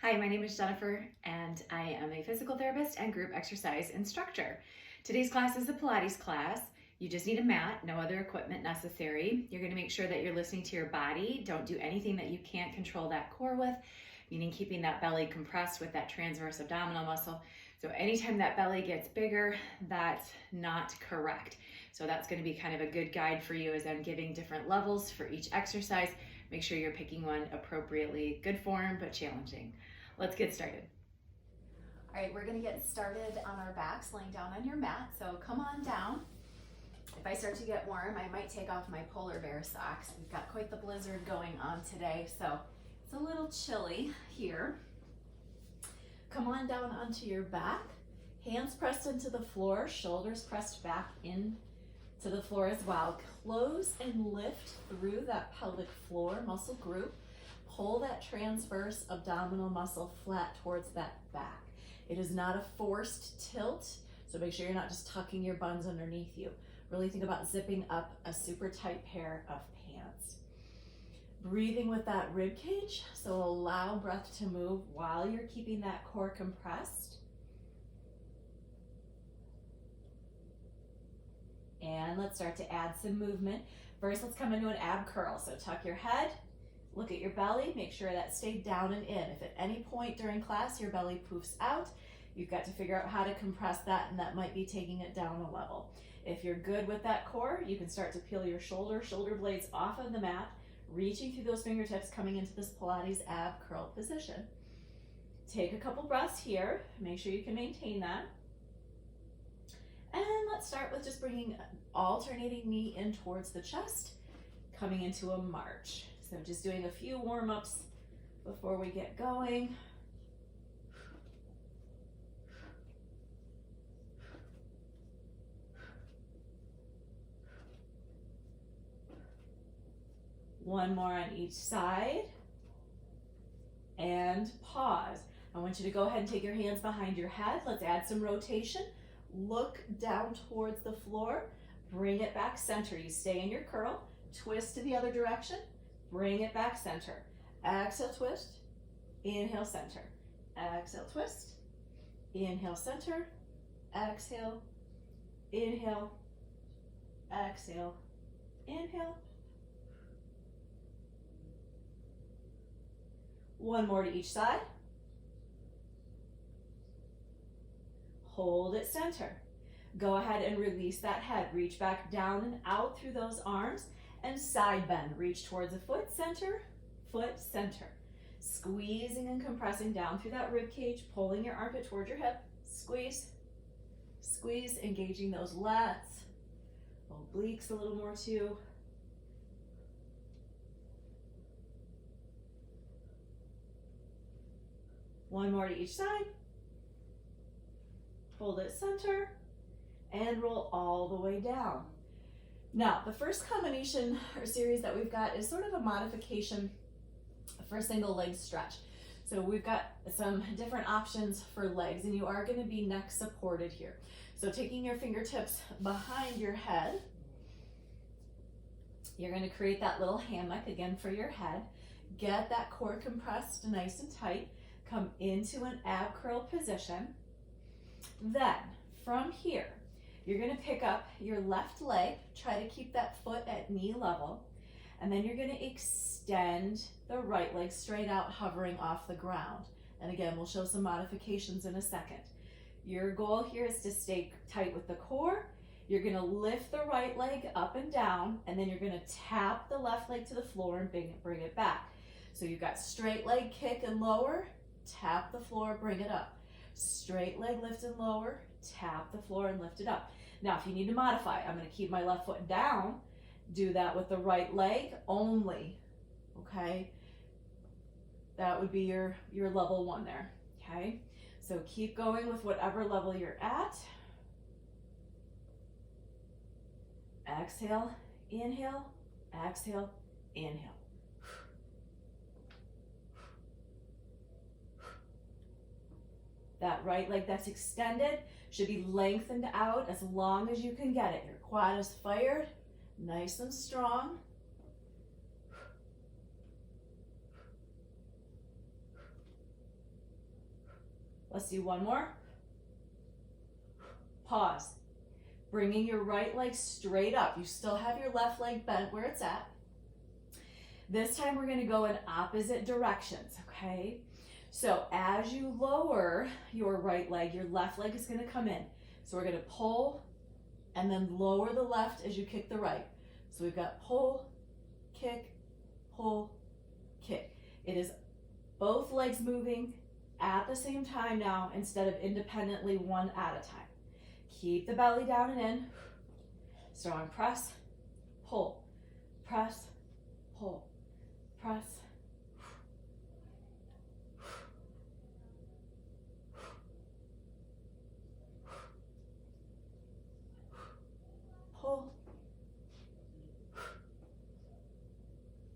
Hi, my name is Jennifer, and I am a physical therapist and group exercise instructor. Today's class is a Pilates class. You just need a mat, no other equipment necessary. You're going to make sure that you're listening to your body. Don't do anything that you can't control that core with, meaning keeping that belly compressed with that transverse abdominal muscle. So anytime that belly gets bigger, that's not correct. So that's going to be kind of a good guide for you as I'm giving different levels for each exercise. Make sure you're picking one appropriately good form, but challenging. Let's get started. All right, we're gonna get started on our backs, laying down on your mat. So come on down. If I start to get warm, I might take off my polar bear socks. We've got quite the blizzard going on today, so it's a little chilly here. Come on down onto your back. Hands pressed into the floor, shoulders pressed back into the floor as well. Close and lift through that pelvic floor muscle group. Pull that transverse abdominal muscle flat towards that back. It is not a forced tilt, so make sure you're not just tucking your buns underneath you. Really think about zipping up a super tight pair of pants. Breathing with that rib cage, so allow breath to move while you're keeping that core compressed. And let's start to add some movement. First, let's come into an ab curl. So tuck your head, look at your belly, make sure that stayed down and in. If at any point during class your belly poofs out, you've got to figure out how to compress that, and that might be taking it down a level. If you're good with that core, you can start to peel your shoulder blades off of the mat, reaching through those fingertips, coming into this Pilates ab curl position. Take a couple breaths here, make sure you can maintain that. And let's start with just bringing alternating knee in towards the chest, coming into a march. So just doing a few warm-ups before we get going. One more on each side. And pause. I want you to go ahead and take your hands behind your head. Let's add some rotation. Look down towards the floor. Bring it back center. You stay in your curl. Twist to the other direction. Bring it back center. Exhale, twist. Inhale, center. Exhale, twist. Inhale, center. Exhale. Inhale. Exhale. Inhale. One more to each side. Hold it center. Go ahead and release that head. Reach back down and out through those arms. And side bend, reach towards the foot center, squeezing and compressing down through that rib cage, pulling your armpit towards your hip, squeeze, squeeze, engaging those lats, obliques a little more too. One more to each side, hold it center, and roll all the way down. Now, the first combination or series that we've got is sort of a modification for a single leg stretch. So we've got some different options for legs, and you are going to be neck supported here. So taking your fingertips behind your head, you're going to create that little hammock again for your head. Get that core compressed nice and tight. Come into an ab curl position. Then, from here, you're going to pick up your left leg, try to keep that foot at knee level, and then you're going to extend the right leg straight out, hovering off the ground. And again, we'll show some modifications in a second. Your goal here is to stay tight with the core. You're going to lift the right leg up and down, and then you're going to tap the left leg to the floor and bring it back. So you've got straight leg kick and lower, tap the floor, bring it up. Straight leg lift and lower, tap the floor and lift it up. Now, if you need to modify, I'm going to keep my left foot down. Do that with the right leg only, okay? That would be your level one there, okay? So keep going with whatever level you're at. Exhale, inhale, exhale, inhale. That right leg that's extended should be lengthened out as long as you can get it. Your quad is fired, nice and strong. Let's do one more. Pause. Bringing your right leg straight up. You still have your left leg bent where it's at. This time we're going to go in opposite directions, okay? So as you lower your right leg, your left leg is going to come in. So we're going to pull and then lower the left as you kick the right. So we've got pull, kick, pull, kick. It is both legs moving at the same time now instead of independently one at a time. Keep the belly down and in. Strong press, pull, press, pull, press. Pull.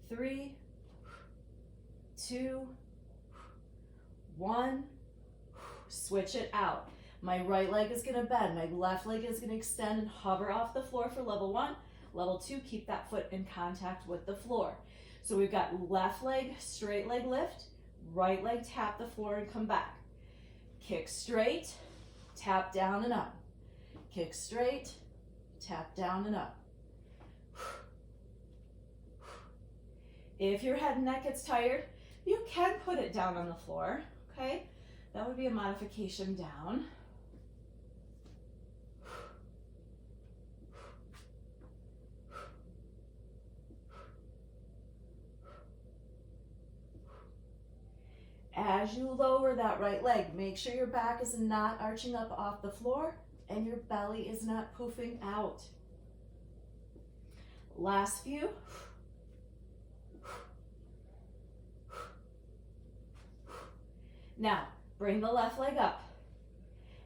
3, 2, 1. Switch it out. My right leg is going to bend. My left leg is going to extend and hover off the floor for level 1. Level 2, keep that foot in contact with the floor. So we've got left leg, straight leg lift, right leg tap the floor and come back. Kick straight, tap down and up. Kick straight, tap down and up. If your head and neck gets tired, you can put it down on the floor, okay? That would be a modification down. As you lower that right leg, make sure your back is not arching up off the floor and your belly is not poofing out. Last few. Now, bring the left leg up.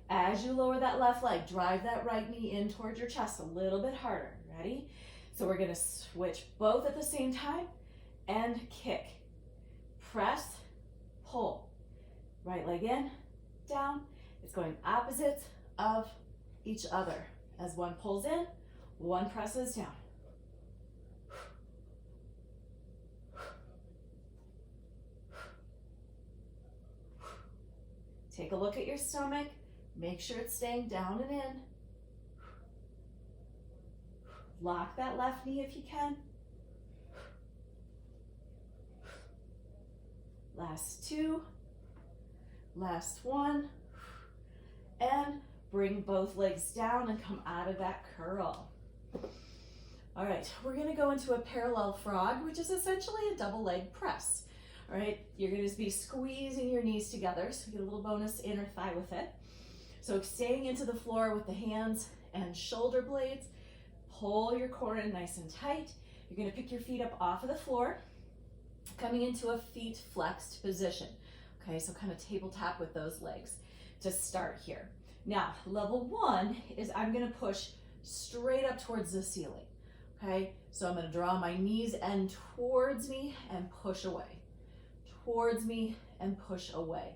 As you lower that left leg, drive that right knee in towards your chest a little bit harder. Ready? So we're going to switch both at the same time and kick. Press, pull. Right leg in, down. It's going opposite of each other. As one pulls in, one presses down. Take a look at your stomach. Make sure it's staying down and in. Lock that left knee if you can. Last 2. Last 1. And bring both legs down and come out of that curl. All right, we're going to go into a parallel frog, which is essentially a double leg press. All right, you're going to be squeezing your knees together, so you get a little bonus inner thigh with it. So staying into the floor with the hands and shoulder blades, pull your core in nice and tight. You're going to pick your feet up off of the floor, coming into a feet flexed position. Okay, so kind of tabletop with those legs to start here. Now, level 1 is I'm going to push straight up towards the ceiling. Okay, so I'm going to draw my knees in towards me and push away. Towards me and push away.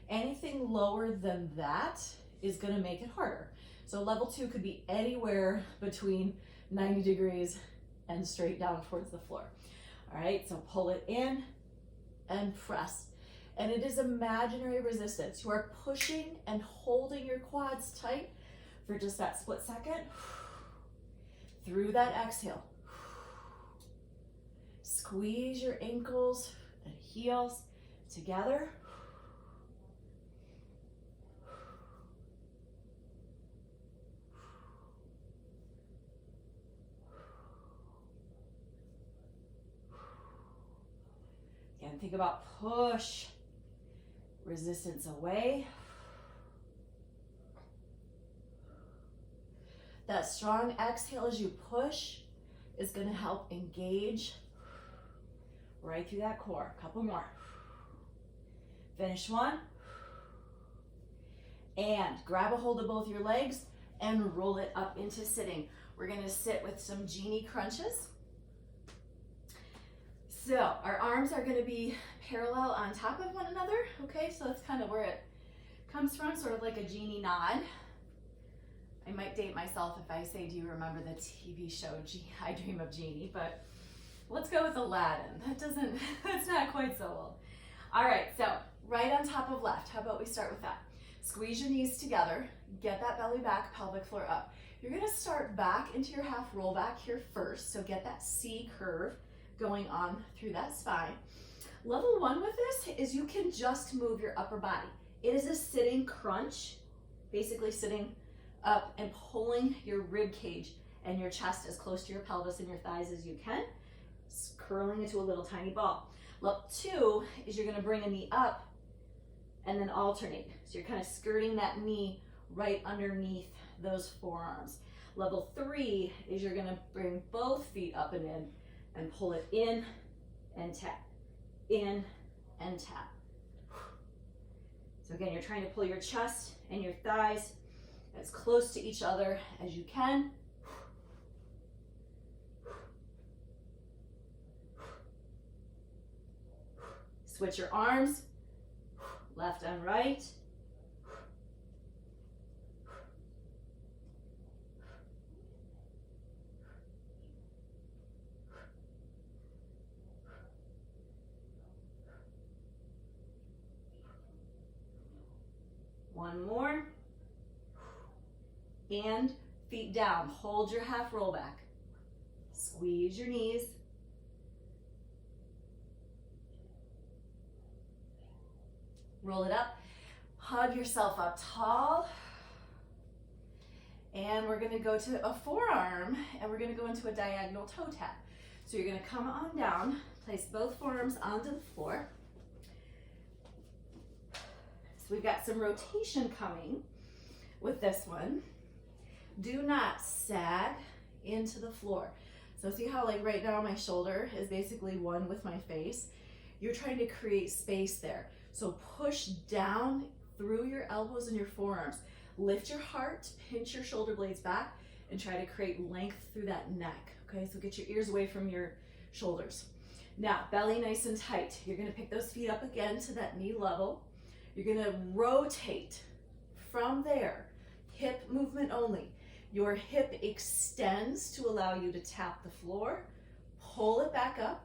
Anything lower than that is going to make it harder. So level 2 could be anywhere between 90 degrees and straight down towards the floor. All right, so pull it in and press. And it is imaginary resistance. You are pushing and holding your quads tight for just that split second. Through that exhale. Squeeze your ankles and heels together. Again, think about push, resistance away. That strong exhale as you push is going to help engage right through that core. A couple more. Finish 1. And grab a hold of both your legs and roll it up into sitting. We're going to sit with some genie crunches. So our arms are going to be parallel on top of one another. Okay, so that's kind of where it comes from, sort of like a genie nod. I might date myself if I say, do you remember the TV show I Dream of Genie? But let's go with Aladdin. That's not quite so old. All right, so right on top of left. How about we start with that? Squeeze your knees together, get that belly back, pelvic floor up. You're gonna start back into your half roll back here first, so get that C curve going on through that spine. Level 1 with this is you can just move your upper body. It is a sitting crunch, basically sitting up and pulling your rib cage and your chest as close to your pelvis and your thighs as you can, curling into a little tiny ball. Level 2 is you're gonna bring a knee up and then alternate. So you're kind of skirting that knee right underneath those forearms. Level 3 is you're gonna bring both feet up and in and pull it in and tap, in and tap. So again, you're trying to pull your chest and your thighs as close to each other as you can. Switch your arms, left and right. One more. And feet down. Hold your half roll back. Squeeze your knees. Roll it up. Hug yourself up tall. And we're gonna go to a forearm and we're gonna go into a diagonal toe tap. So you're gonna come on down, place both forearms onto the floor. So we've got some rotation coming with this one. Do not sag into the floor. So see how like right now my shoulder is basically one with my face? You're trying to create space there. So push down through your elbows and your forearms. Lift your heart, pinch your shoulder blades back, and try to create length through that neck. Okay, so get your ears away from your shoulders. Now, belly nice and tight. You're gonna pick those feet up again to that knee level. You're gonna rotate from there, hip movement only. Your hip extends to allow you to tap the floor. Pull it back up,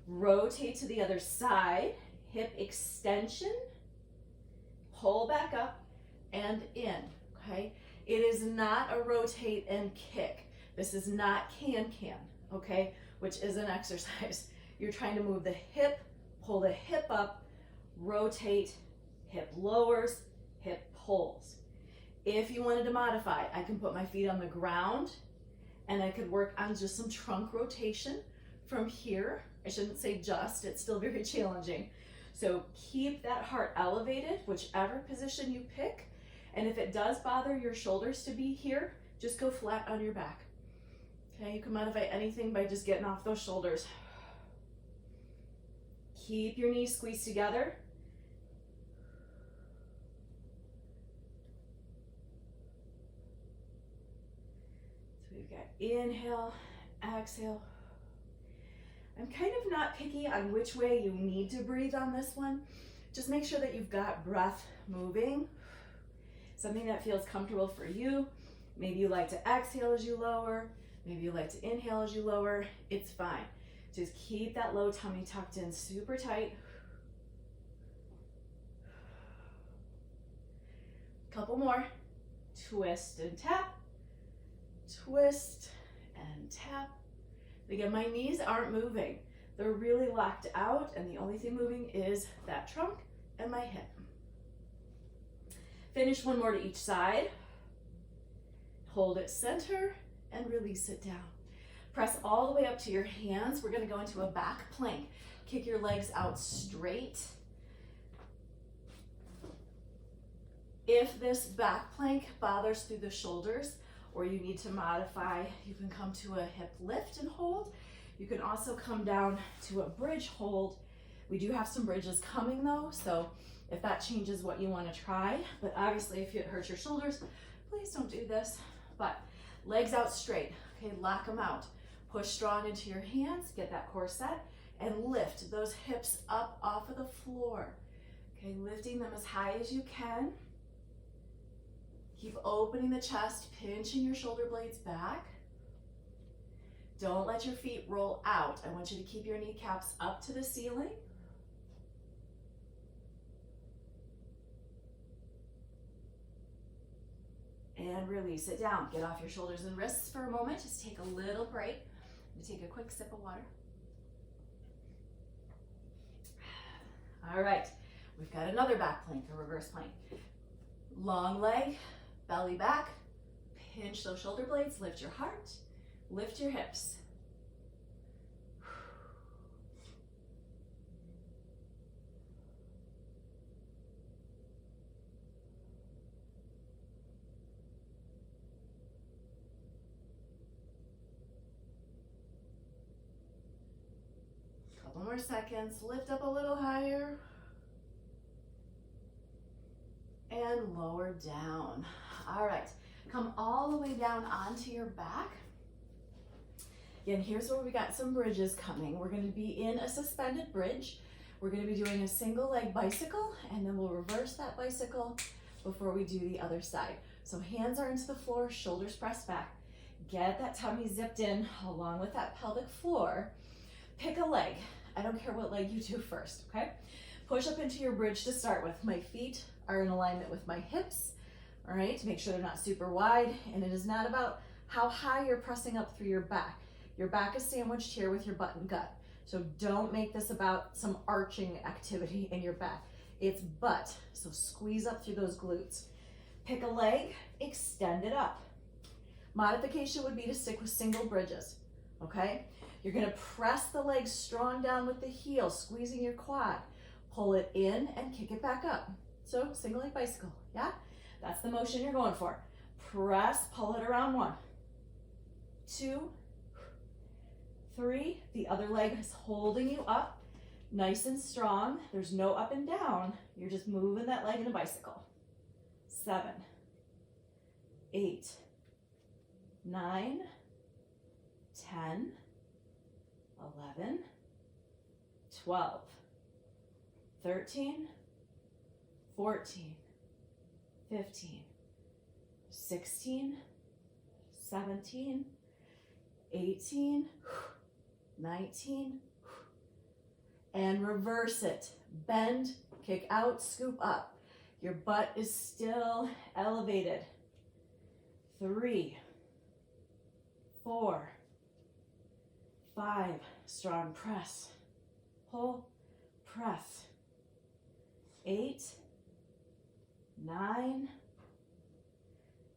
rotate to the other side, hip extension, pull back up and in, okay? It is not a rotate and kick. This is not can-can, okay? Which is an exercise. You're trying to move the hip, pull the hip up, rotate, hip lowers, hip pulls. If you wanted to modify, I can put my feet on the ground and I could work on just some trunk rotation from here. I shouldn't say just, it's still very challenging. So keep that heart elevated, whichever position you pick. And if it does bother your shoulders to be here, just go flat on your back. Okay, you can modify anything by just getting off those shoulders. Keep your knees squeezed together. So we've got inhale, exhale. I'm kind of not picky on which way you need to breathe on this one. Just make sure that you've got breath moving, something that feels comfortable for you. Maybe you like to exhale as you lower. Maybe you like to inhale as you lower. It's fine. Just keep that low tummy tucked in super tight. Couple more. Twist and tap. Twist and tap. Again, my knees aren't moving. They're really locked out, and the only thing moving is that trunk and my hip. Finish one more to each side. Hold it center and release it down. Press all the way up to your hands. We're gonna go into a back plank. Kick your legs out straight. If this back plank bothers through the shoulders, or you need to modify, you can come to a hip lift and hold. You can also come down to a bridge hold. We do have some bridges coming though, so if that changes what you want to try, but obviously if it hurts your shoulders, please don't do this. But legs out straight, okay, lock them out. Push strong into your hands, get that core set, and lift those hips up off of the floor. Okay, lifting them as high as you can. Keep opening the chest, pinching your shoulder blades back. Don't let your feet roll out. I want you to keep your kneecaps up to the ceiling. and release it down. Get off your shoulders and wrists for a moment. Just take a little break. Take a quick sip of water. All right, we've got another back plank, a reverse plank. Long leg, belly back, pinch those shoulder blades, lift your heart, lift your hips. Couple more seconds, lift up a little higher. And lower down. All right, come all the way down onto your back. Again, here's where we got some bridges coming. We're gonna be in a suspended bridge. We're gonna be doing a single leg bicycle, and then we'll reverse that bicycle before we do the other side. So hands are into the floor, shoulders pressed back. Get that tummy zipped in along with that pelvic floor. Pick a leg. I don't care what leg you do first, okay? Push up into your bridge to start with. My feet are in alignment with my hips, all right? Make sure they're not super wide, and it is not about how high you're pressing up through your back. Your back is sandwiched here with your butt and gut. So don't make this about some arching activity in your back. It's butt, so squeeze up through those glutes. Pick a leg, extend it up. Modification would be to stick with single bridges, okay? You're gonna press the leg strong down with the heel, squeezing your quad. Pull it in and kick it back up. So single leg bicycle, yeah? That's the motion you're going for. Press, pull it around 1, 2, 3. The other leg is holding you up, nice and strong. There's no up and down. You're just moving that leg in a bicycle. 7, 8, 9, 10, 11, 12, 13, 14, 15, 16, 17, 18, 19, and reverse it. Bend, kick out, scoop up. Your butt is still elevated. 3, 4, 5, strong press, pull, press. 8, 9,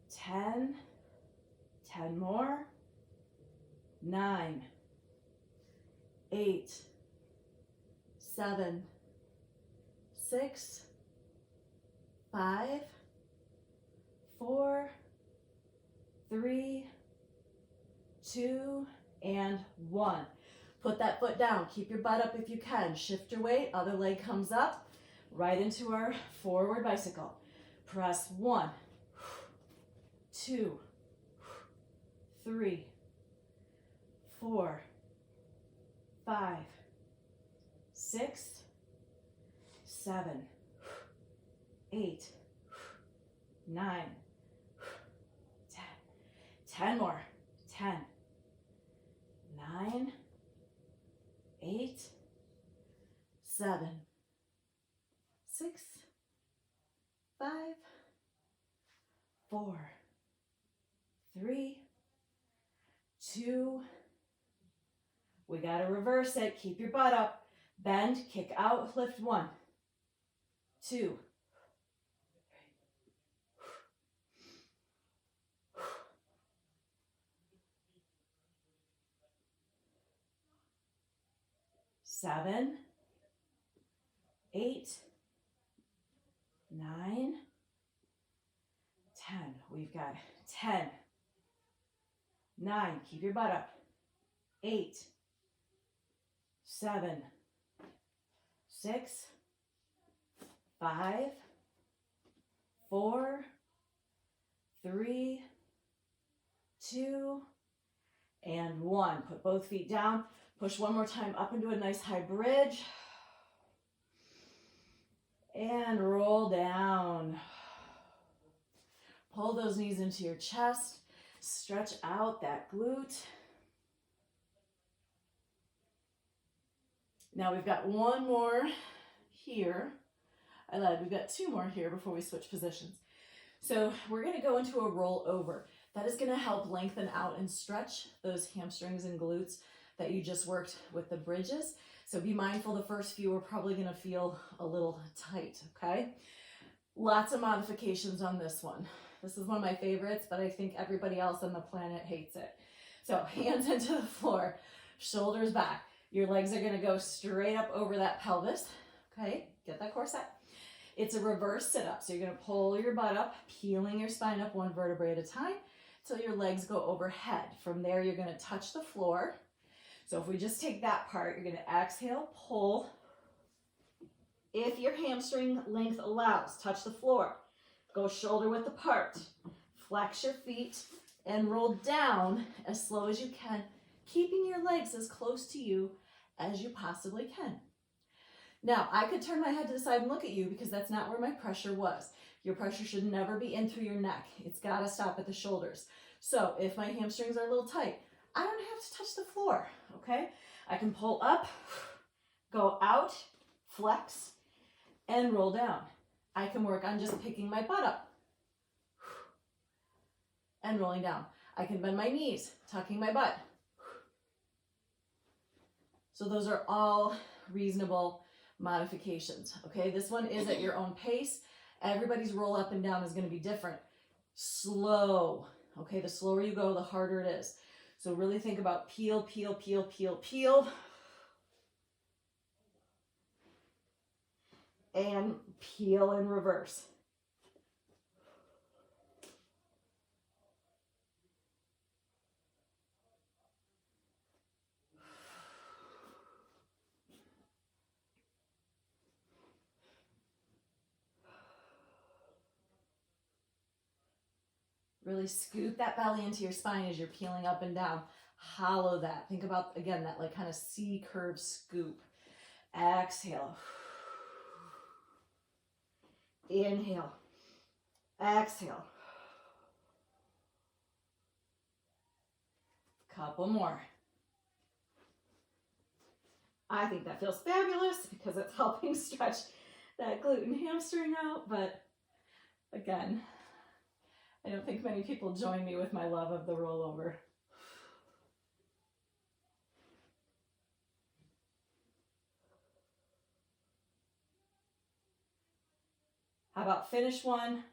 10, 10 more, 9, 8, 7, 6, 5, 4, 3, 2, and 1. Put that foot down. Keep your butt up if you can. Shift your weight. Other leg comes up. Right into our forward bicycle. Press 1, 2, 3, 4, 5, 6, 7, 8, 9, 10. 10 more. 10, 9, 8, 7, 6, 5, 4, 3, 2. We got to reverse it. Keep your butt up. Bend, kick out, lift 1, 2, 7, 8, 9, 10. We've got 10, 9. Keep your butt up. 8, 7, 6, 5, 4, 3, 2, and 1. Put both feet down. Push one more time up into a nice high bridge. And roll down. Pull those knees into your chest. Stretch out that glute. Now we've got one more here. I lied, we've got 2 more here before we switch positions. So we're gonna go into a roll over. That is gonna help lengthen out and stretch those hamstrings and glutes that you just worked with the bridges. So be mindful, the first few are probably gonna feel a little tight, okay? Lots of modifications on this one. This is one of my favorites, but I think everybody else on the planet hates it. So hands into the floor, shoulders back. Your legs are gonna go straight up over that pelvis, okay? Get that core set. It's a reverse sit-up, so you're gonna pull your butt up, peeling your spine up one vertebrae at a time till your legs go overhead. From there, you're gonna touch the floor. So if we just take that part, you're gonna exhale, pull. If your hamstring length allows, touch the floor. Go shoulder width apart. Flex your feet and roll down as slow as you can, keeping your legs as close to you as you possibly can. Now, I could turn my head to the side and look at you because that's not where my pressure was. Your pressure should never be in through your neck. It's gotta stop at the shoulders. So if my hamstrings are a little tight, I don't have to touch the floor, okay? I can pull up, go out, flex, and roll down. I can work on just picking my butt up and rolling down. I can bend my knees, tucking my butt. So those are all reasonable modifications, okay? This one is at your own pace. Everybody's roll up and down is gonna be different. Slow, okay? The slower you go, the harder it is. So really think about peel, peel, peel, peel, peel. And peel in reverse. Really scoop that belly into your spine as you're peeling up and down. Hollow that. Think about, again, that like kind of C curve scoop. Exhale. Inhale. Exhale. Couple more. I think that feels fabulous because it's helping stretch that glute and hamstring out, but again, I don't think many people join me with my love of the rollover. How about finish one?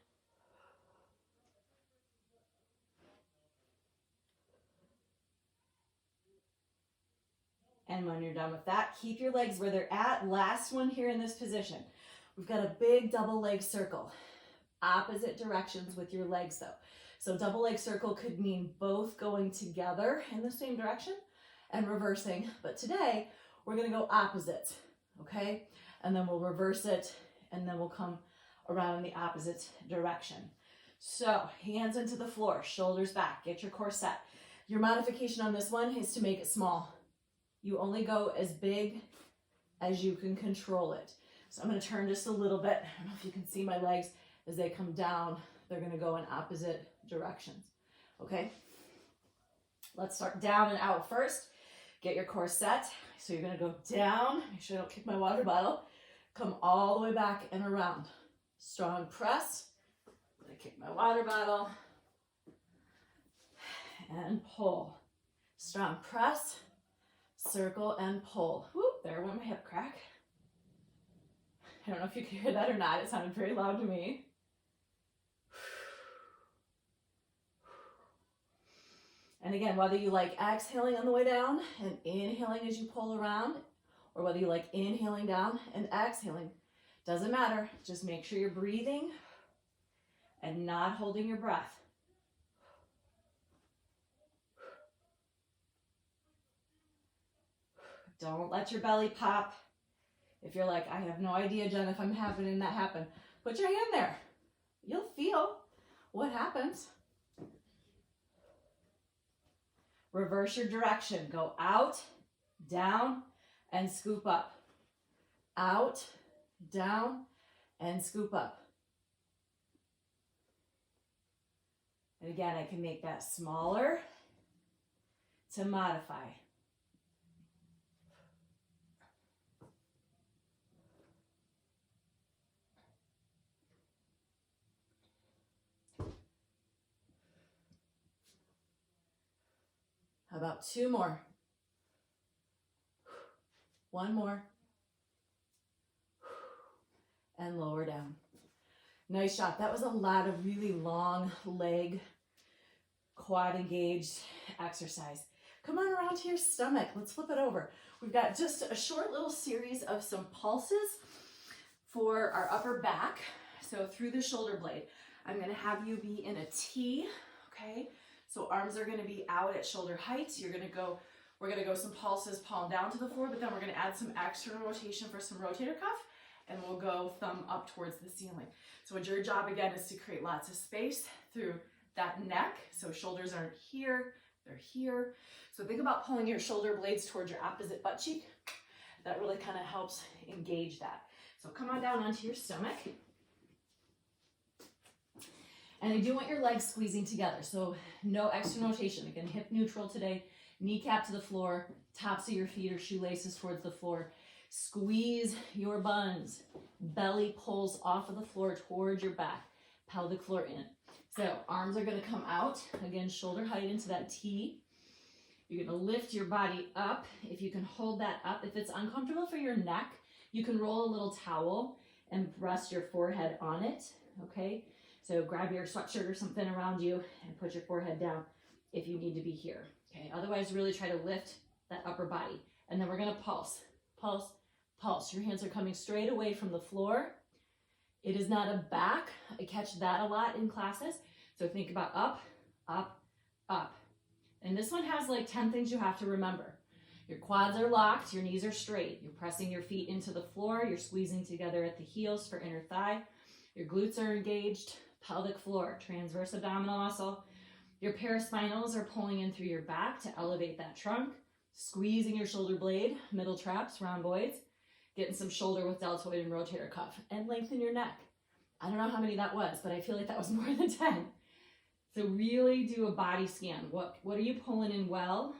And when you're done with that, keep your legs where they're at. Last one here in this position. We've got a big double leg circle. Opposite directions with your legs though. So double leg circle could mean both going together in the same direction and reversing. But today we're gonna go opposites, okay? And then we'll reverse it and then we'll come around in the opposite direction. So hands into the floor, shoulders back, get your core set. Your modification on this one is to make it small. You only go as big as you can control it. So I'm gonna turn just a little bit. I don't know if you can see my legs as they come down, they're gonna go in opposite directions, okay? Let's start down and out first. Get your core set. So you're gonna go down, make sure I don't kick my water bottle, come all the way back and around. Strong press, I'm gonna kick my water bottle, and pull. Strong press, circle and pull. Whoop, there went my hip crack. I don't know if you can hear that or not, it sounded very loud to me. And again, whether you like exhaling on the way down and inhaling as you pull around, or whether you like inhaling down and exhaling, doesn't matter. Just make sure you're breathing and not holding your breath. Don't let your belly pop. If you're like, I have no idea, Jen, if I'm having that happen, put your hand there. You'll feel what happens. Reverse your direction. Go out, down, and scoop up. Out, down, and scoop up. And again, I can make that smaller to modify. How about 2 more? 1 more. And lower down. Nice job. That was a lot of really long leg, quad engaged exercise. Come on around to your stomach. Let's flip it over. We've got just a short little series of some pulses for our upper back. So through the shoulder blade, I'm going to have you be in a T, okay? So arms are going to be out at shoulder height. We're going to go some pulses, palm down to the floor, but then we're going to add some external rotation for some rotator cuff, and we'll go thumb up towards the ceiling. So your job again is to create lots of space through that neck. So shoulders aren't here, they're here. So think about pulling your shoulder blades towards your opposite butt cheek. That really kind of helps engage that. So come on down onto your stomach. And I do want your legs squeezing together. So no external rotation. Again, hip neutral today. Kneecap to the floor. Tops of your feet or shoelaces towards the floor. Squeeze your buns. Belly pulls off of the floor towards your back. Pelvic floor in. So arms are going to come out. Again, shoulder height into that T. You're going to lift your body up. If you can hold that up. If it's uncomfortable for your neck, you can roll a little towel and rest your forehead on it. Okay? So grab your sweatshirt or something around you and put your forehead down if you need to be here. Okay? Otherwise, really try to lift that upper body. And then we're going to pulse. Pulse. Pulse. Your hands are coming straight away from the floor. It is not a back. I catch that a lot in classes. So think about up, up, up. And this one has like 10 things you have to remember. Your quads are locked, your knees are straight. You're pressing your feet into the floor. You're squeezing together at the heels for inner thigh. Your glutes are engaged. Pelvic floor, transverse abdominal muscle. Your paraspinals are pulling in through your back to elevate that trunk. Squeezing your shoulder blade, middle traps, rhomboids. Getting some shoulder with deltoid and rotator cuff. And lengthen your neck. I don't know how many that was, but I feel like that was more than 10. So really do a body scan. What are you pulling in well?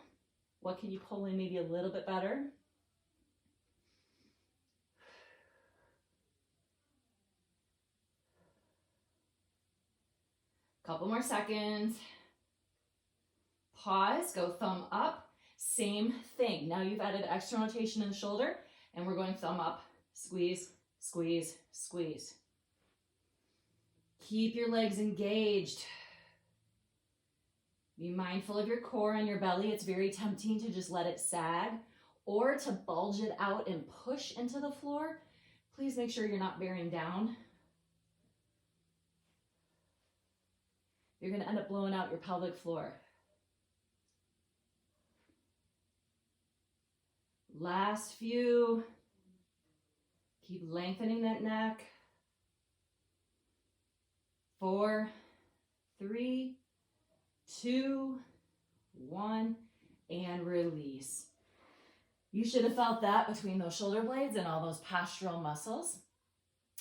What can you pull in maybe a little bit better? Couple more seconds. Pause, go thumb up. Same thing. Now you've added external rotation in the shoulder, and we're going thumb up. Squeeze, squeeze, squeeze. Keep your legs engaged. Be mindful of your core and your belly. It's very tempting to just let it sag or to bulge it out and push into the floor. Please make sure you're not bearing down. You're going to end up blowing out your pelvic floor. Last few. Keep lengthening that neck. 4, 3, 2, 1, and release. You should have felt that between those shoulder blades and all those postural muscles.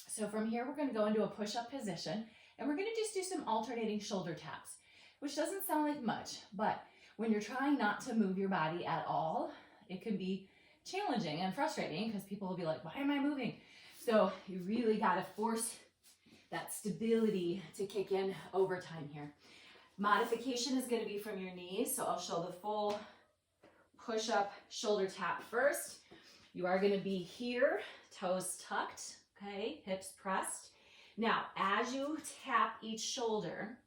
So from here, we're going to go into a push-up position, and we're going to just do some alternating shoulder taps, which doesn't sound like much, but when you're trying not to move your body at all, it can be challenging and frustrating because people will be like, why am I moving? So you really got to force that stability to kick in over time here. Modification is going to be from your knees, so I'll show the full push-up shoulder tap first. You are going to be here, toes tucked, okay, hips pressed. Now, as you tap each shoulder,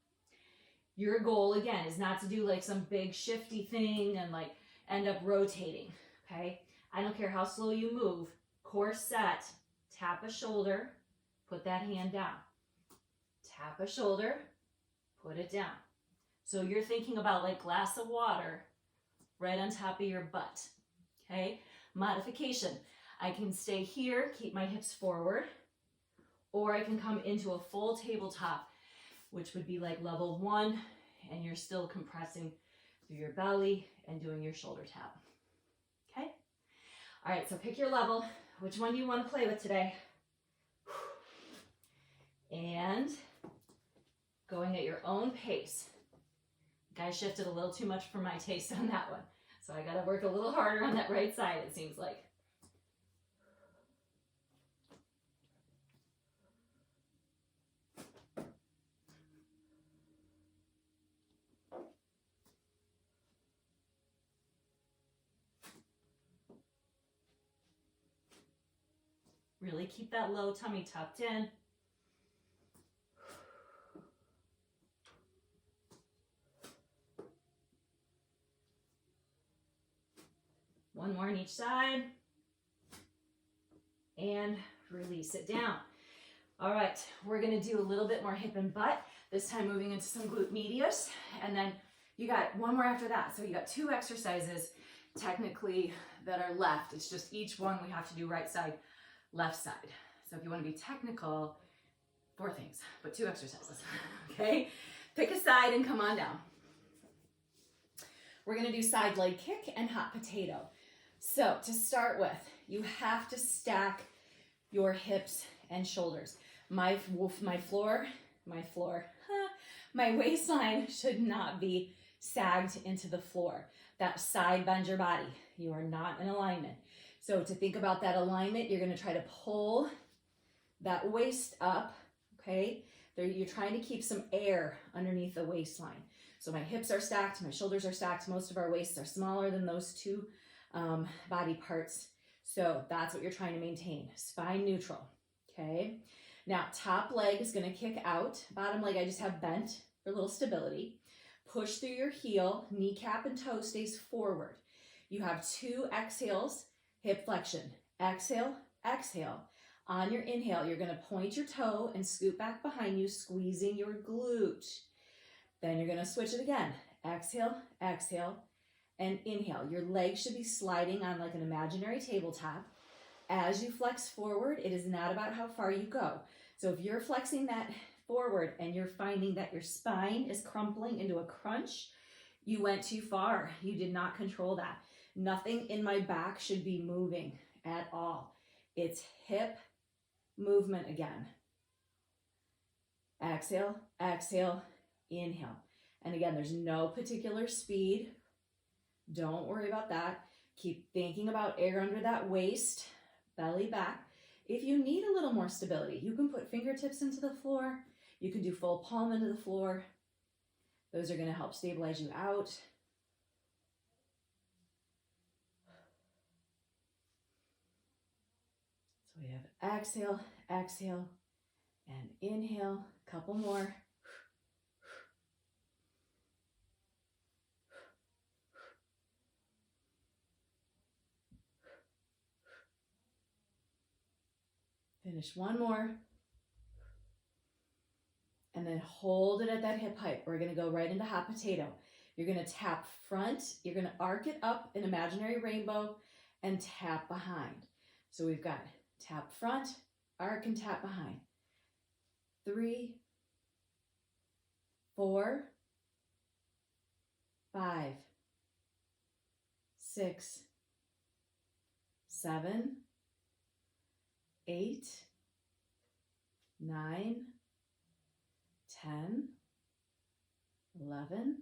your goal, again, is not to do like some big shifty thing and like end up rotating, okay? I don't care how slow you move, core set, tap a shoulder, put that hand down. Tap a shoulder, put it down. So you're thinking about like glass of water right on top of your butt, okay? Modification, I can stay here, keep my hips forward, or I can come into a full tabletop, which would be like level 1, and you're still compressing through your belly and doing your shoulder tap, okay? All right, so pick your level. Which one do you want to play with today? And going at your own pace. I shifted a little too much for my taste on that one. So I got to work a little harder on that right side, it seems like. Really keep that low tummy tucked in. One more on each side. And release it down. All right, we're gonna do a little bit more hip and butt, this time moving into some glute medius, and then you got one more after that. So you got 2 exercises technically that are left. It's just each one we have to do right side, left side. So if you wanna be technical, 4 things, but 2 exercises, okay? Pick a side and come on down. We're gonna do side leg kick and hot potato. So to start with, you have to stack your hips and shoulders. My waistline should not be sagged into the floor. That side bend your body. You are not in alignment. So to think about that alignment, you're gonna try to pull that waist up, okay? You're trying to keep some air underneath the waistline. So my hips are stacked, my shoulders are stacked. Most of our waists are smaller than those 2 body parts. So that's what you're trying to maintain, spine neutral, okay? Now, top leg is gonna kick out. Bottom leg, I just have bent for a little stability. Push through your heel, kneecap and toe stays forward. You have 2 exhales, hip flexion. Exhale, exhale. On your inhale, you're gonna point your toe and scoot back behind you, squeezing your glute. Then you're gonna switch it again. Exhale, exhale, and inhale. Your legs should be sliding on like an imaginary tabletop. As you flex forward, it is not about how far you go. So if you're flexing that forward and you're finding that your spine is crumpling into a crunch, you went too far. You did not control that. Nothing in my back should be moving at all. It's hip movement again. Exhale, exhale, inhale. And again, there's no particular speed. Don't worry about that. Keep thinking about air under that waist, belly back. If you need a little more stability, you can put fingertips into the floor. You can do full palm into the floor. Those are going to help stabilize you out. So we have exhale, exhale, and inhale. Couple more. Finish one more. And then hold it at that hip height. We're going to go right into hot potato. You're going to tap front. You're going to arc it up, an imaginary rainbow, and tap behind. So we've got tap front, arc, and tap behind. 3, 4, 5, 6, 7, 8, 9, 10, 11,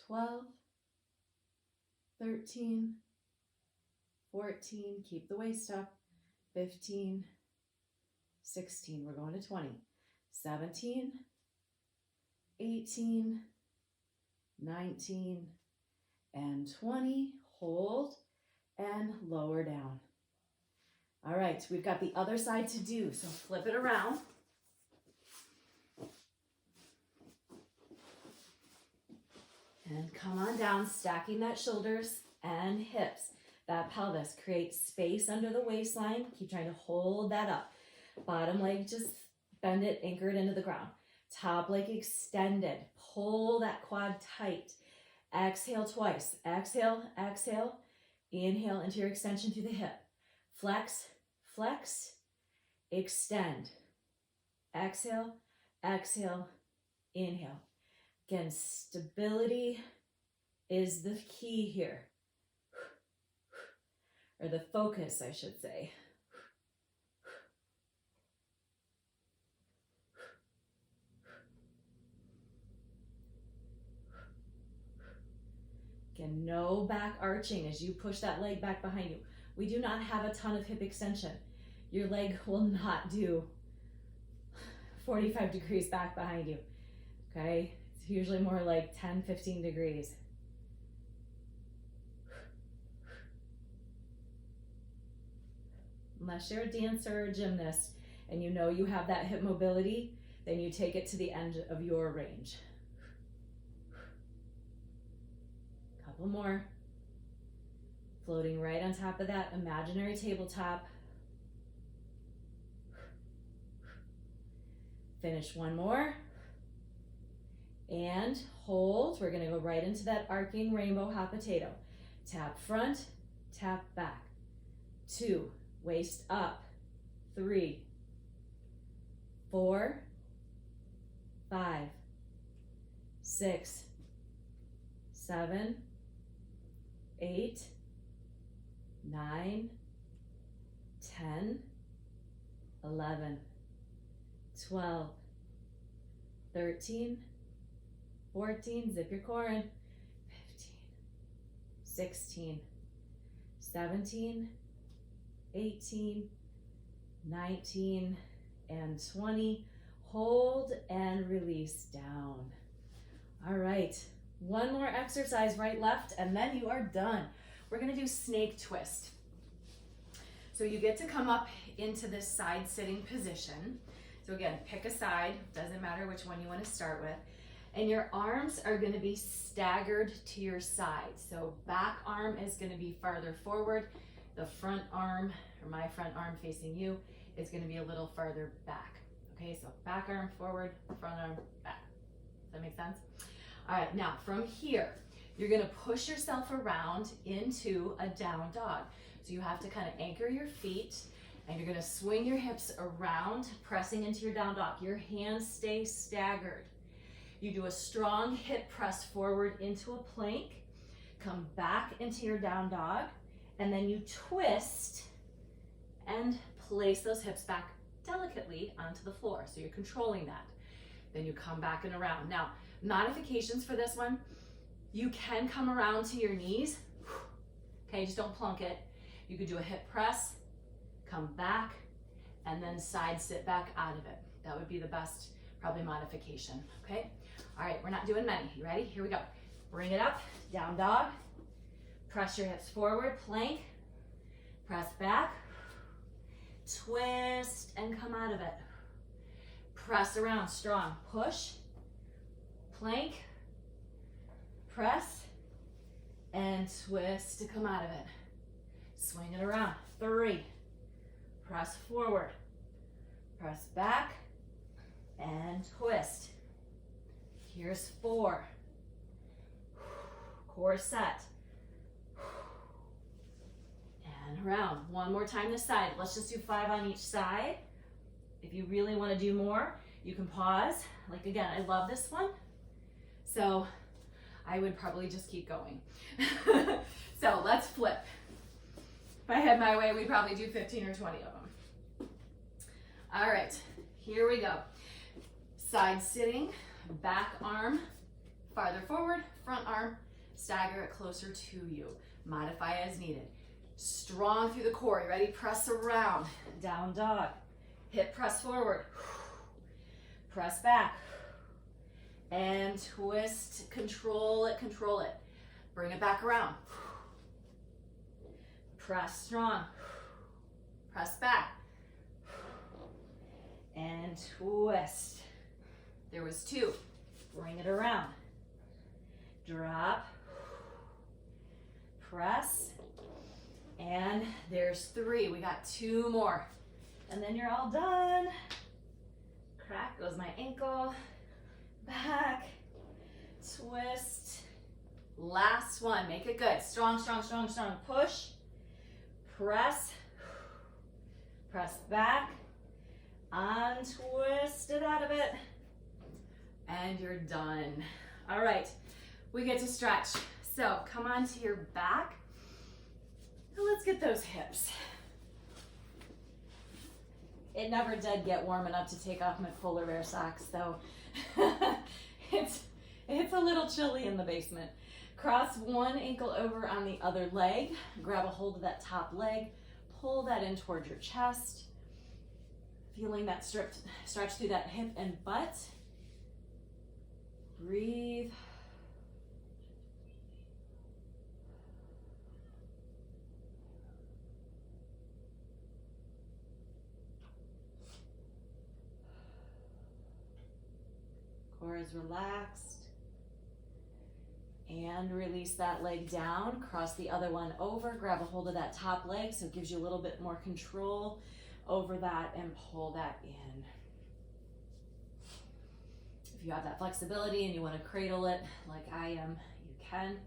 12, 13, 14, keep the waist up, 15, 16, we're going to 20, 17, 18, 19, and 20, hold, and lower down. All right, we've got the other side to do, so flip it around. And come on down, stacking that shoulders and hips. That pelvis, create space under the waistline. Keep trying to hold that up. Bottom leg, just bend it, anchor it into the ground. Top leg extended. Pull that quad tight. Exhale twice. Exhale, exhale. Inhale into your extension through the hip. Flex, flex, extend. Exhale, exhale, inhale. Again, stability is the key here. Or the focus, I should say. Again, no back arching as you push that leg back behind you. We do not have a ton of hip extension. Your leg will not do 45 degrees back behind you, okay? It's usually more like 10, 15 degrees. unless you're a dancer or a gymnast and you know you have that hip mobility, then you take it to the end of your range. Couple more. Floating right on top of that imaginary tabletop. Finish one more. And hold. We're gonna go right into that arcing rainbow hot potato. Tap front, tap back. 2, waist up. 3, 4, 5, 6, 7, 8, 9, 10, 11, 12, 13, 14, zip your core in, 15, 16, 17, 18, 19, and 20. Hold and release down. All right, one more exercise, right, left, and then you are done. We're gonna do snake twist. So you get to come up into this side sitting position. So again, pick a side, doesn't matter which one you wanna start with. And your arms are gonna be staggered to your side. So back arm is gonna be farther forward. The front arm, or my front arm facing you, is gonna be a little farther back. Okay, so back arm forward, front arm back. Does that make sense? All right, now from here, you're gonna push yourself around into a down dog. So you have to kind of anchor your feet and you're gonna swing your hips around, pressing into your down dog. Your hands stay staggered. You do a strong hip press forward into a plank, come back into your down dog, and then you twist and place those hips back delicately onto the floor. So you're controlling that. Then you come back and around. Now, modifications for this one, you can come around to your knees. Okay, just don't plunk it. You could do a hip press, come back, and then side sit back out of it. That would be the best, probably, modification, okay? All right, we're not doing many. You ready? Here we go. Bring it up, down dog. Press your hips forward, plank. Press back. Twist and come out of it. Press around, strong. Push, plank, press, and twist to come out of it. Swing it around. 3, press forward, press back, and twist. Here's 4. Core set. And around. One more time this side. Let's just do 5 on each side. If you really want to do more, you can pause. Like again, I love this one. So I would probably just keep going. So let's flip. If I had my way, we'd probably do 15 or 20 of them. All right, here we go. Side sitting, back arm farther forward, front arm, stagger it closer to you. Modify as needed. Strong through the core. You ready? Press around. Down dog. Hip press forward. Press back. And twist. Control it, control it. Bring it back around. Press strong. Press back. And twist. There was 2. Bring it around. Drop. Press. And there's 3. We got 2 more. And then you're all done. Crack goes my ankle. Back. Twist. Last one. Make it good. Strong, strong, strong, strong. Push. Press. Press back. Untwist it out of it. And you're done. All right. We get to stretch. So come onto your back. And let's get those hips. It never did get warm enough to take off my polar bear socks, though. It's a little chilly in the basement. Cross one ankle over on the other leg. Grab a hold of that top leg. Pull that in towards your chest. Feeling that stretch through that hip and butt. Breathe. is relaxed. And release that leg down, cross the other one over, grab a hold of that top leg so it gives you a little bit more control over that, and pull that in. If you have that flexibility and you want to cradle it like I am, you can.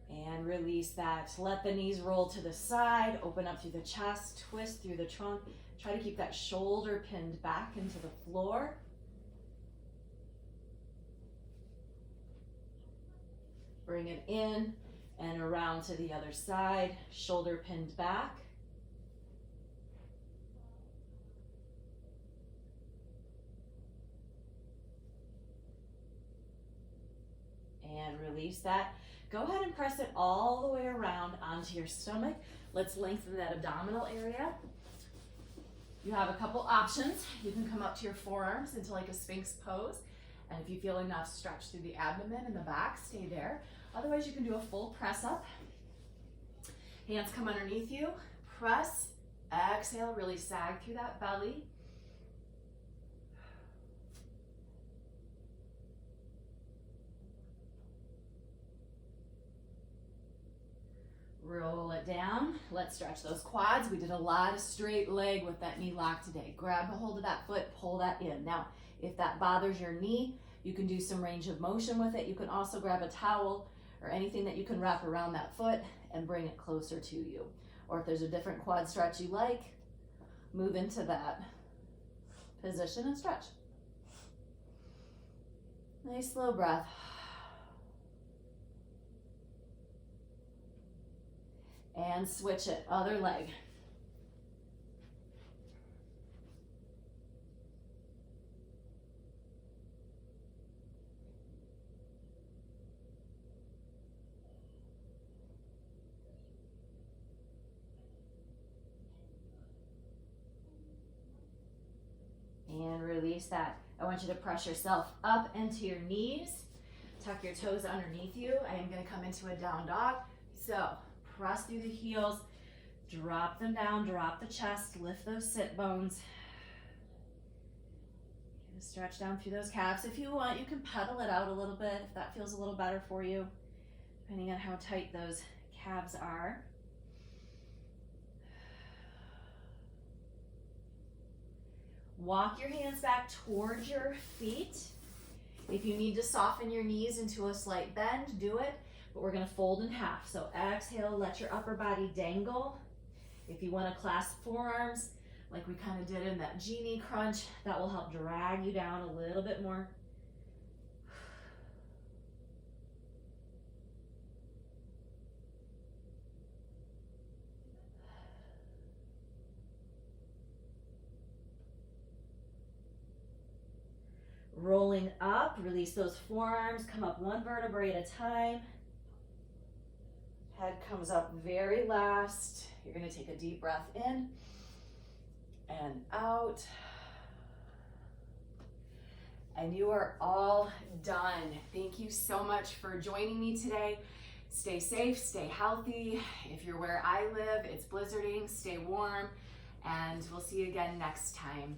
And release that. Let the knees roll to the side, open up through the chest, twist through the trunk. Try to keep that shoulder pinned back into the floor. Bring it in and around to the other side, shoulder pinned back. And release that. Go ahead and press it all the way around onto your stomach. Let's lengthen that abdominal area. You have a couple options. You can come up to your forearms into like a Sphinx pose. And if you feel enough stretch through the abdomen and the back, stay there. Otherwise, you can do a full press up. Hands come underneath you. Press, exhale, really sag through that belly. Roll it down. Let's stretch those quads. We did a lot of straight leg with that knee lock today. Grab a hold of that foot, pull that in. Now, if that bothers your knee, you can do some range of motion with it. You can also grab a towel or anything that you can wrap around that foot and bring it closer to you. Or if there's a different quad stretch you like, move into that position and stretch. Nice slow breath. And switch it, other leg. And release that. I want you to press yourself up into your knees. Tuck your toes underneath you. I am going to come into a down dog. So press through the heels, drop them down, drop the chest, lift those sit bones. Stretch down through those calves. If you want, you can pedal it out a little bit if that feels a little better for you, depending on how tight those calves are. Walk your hands back towards your feet. If you need to soften your knees into a slight bend, do it. But we're going to fold in half. So exhale, let your upper body dangle. If you want to clasp forearms, like we kind of did in that genie crunch, that will help drag you down a little bit more. Rolling up, release those forearms, come up one vertebrae at a time. Head comes up very last. You're going to take a deep breath in and out. And you are all done. Thank you so much for joining me today. Stay safe, stay healthy. If you're where I live, it's blizzarding, stay warm, and we'll see you again next time.